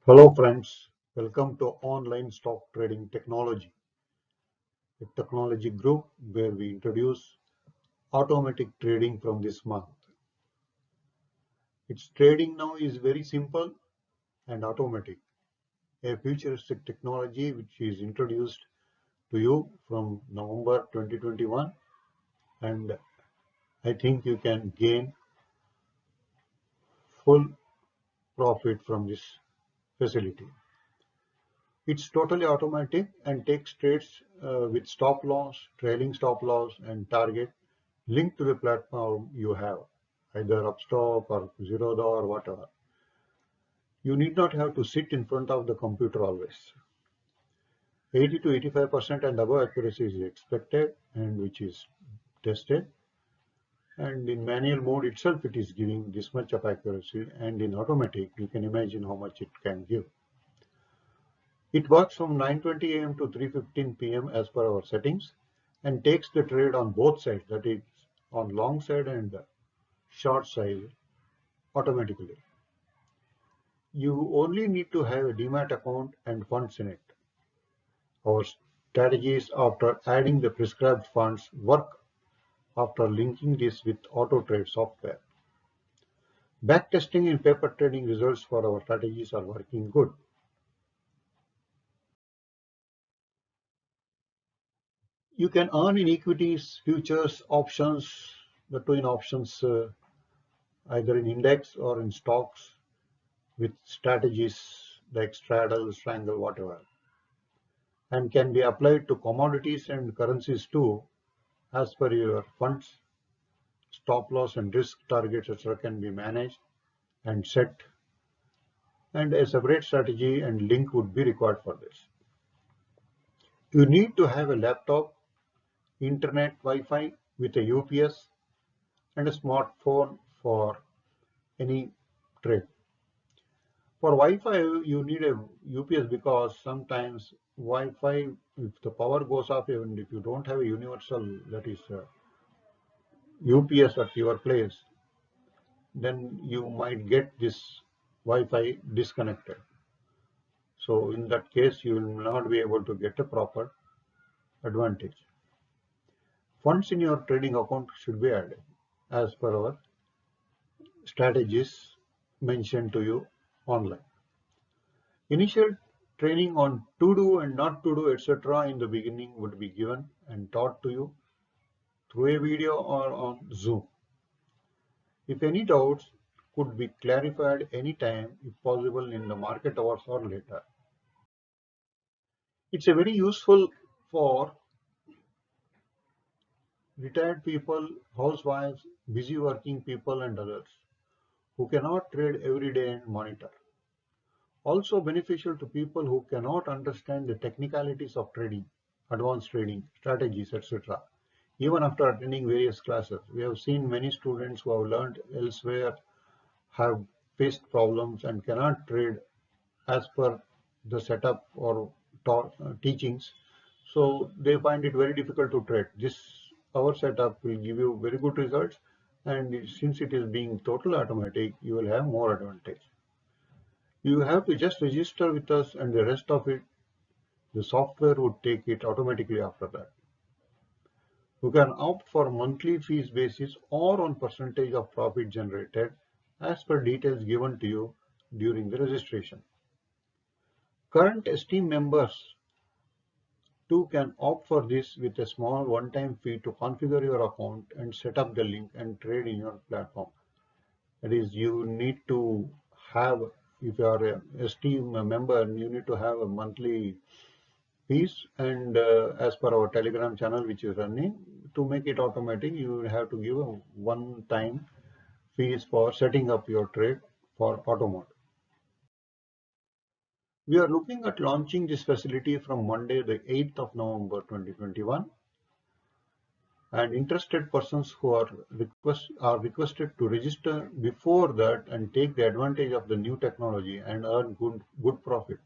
Hello friends, welcome to Online Stock Trading Technology, a technology group where we introduce automatic trading from this month. Its trading now is very simple and automatic, a futuristic technology which is introduced to you from November 2021, and I think you can gain full profit from this facility. It's totally automatic and takes trades with stop loss, trailing stop loss, and target linked to the platform you have, either Upstock or Zerodha or whatever. You need not have to sit in front of the computer always. 80 to 85% and above accuracy is expected and which is tested. And in manual mode itself, it is giving this much of accuracy. And in automatic, you can imagine how much it can give. It works from 9:20 a.m. to 3:15 p.m. as per our settings and takes the trade on both sides, that is on long side and short side automatically. You only need to have a Demat account and funds in it. Our strategies after adding the prescribed funds work after linking this with AutoTrade software. Backtesting in paper trading results for our strategies are working good. You can earn in equities, futures, options, the twin options, either in index or in stocks with strategies like straddle, strangle, whatever, and can be applied to commodities and currencies too, as per your funds. Stop loss and risk targets, etc., can be managed and set, and a separate strategy and link would be required for this. You need to have a laptop, internet, Wi-Fi with a UPS, and a smartphone for any trade. For Wi-Fi, you need a UPS because sometimes Wi-Fi, if the power goes off, even if you don't have a universal, that is UPS at your place, then you might get this Wi-Fi disconnected. So in that case, you will not be able to get a proper advantage. Funds in your trading account should be added as per our strategies mentioned to you online. Initial training on to do and not to do, etc., in the beginning would be given and taught to you through a video or on Zoom. If any doubts could be clarified anytime, if possible, in the market hours or later. It's a very useful for retired people, housewives, busy working people, and others who cannot trade every day and monitor. Also beneficial to people who cannot understand the technicalities of trading, advanced trading, strategies, etc. Even after attending various classes, we have seen many students who have learned elsewhere have faced problems and cannot trade as per the setup or teachings. So they find it very difficult to trade. This our setup will give you very good results, and since it is being total automatic, you will have more advantage. You have to just register with us, and the rest of it, the software would take it automatically after that. You can opt for monthly fees basis or on percentage of profit generated as per details given to you during the registration. Current Esteem members too can opt for this with a small one-time fee to configure your account and set up the link and trade in your platform. That is, you need to have, if you are a Esteem member, you need to have a monthly fees, and as per our Telegram channel which is running, to make it automatic, you have to give a one-time fees for setting up your trade for auto mode. We are looking at launching this facility from Monday, the 8th of November 2021, and interested persons who are requested to register before that and take the advantage of the new technology and earn good profit.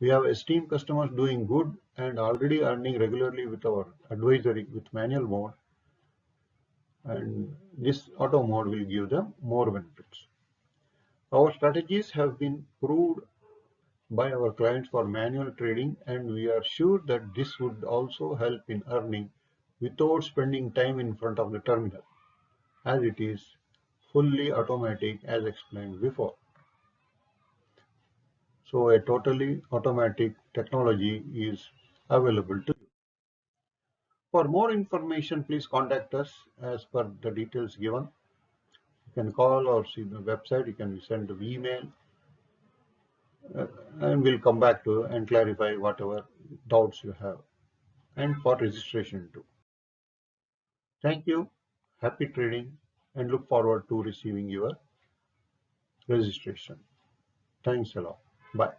We have esteemed customers doing good and already earning regularly with our advisory with manual mode, and this auto mode will give them more benefits. Our strategies have been proved by our clients for manual trading, and we are sure that this would also help in earning without spending time in front of the terminal, as it is fully automatic as explained before. So a totally automatic technology is available to you. For more information, please contact us as per the details given. You can call or see the website, you can send an email, uh, and we'll come back to and clarify whatever doubts you have, and for registration too. Thank you, happy trading, and look forward to receiving your registration. Thanks a lot. Bye.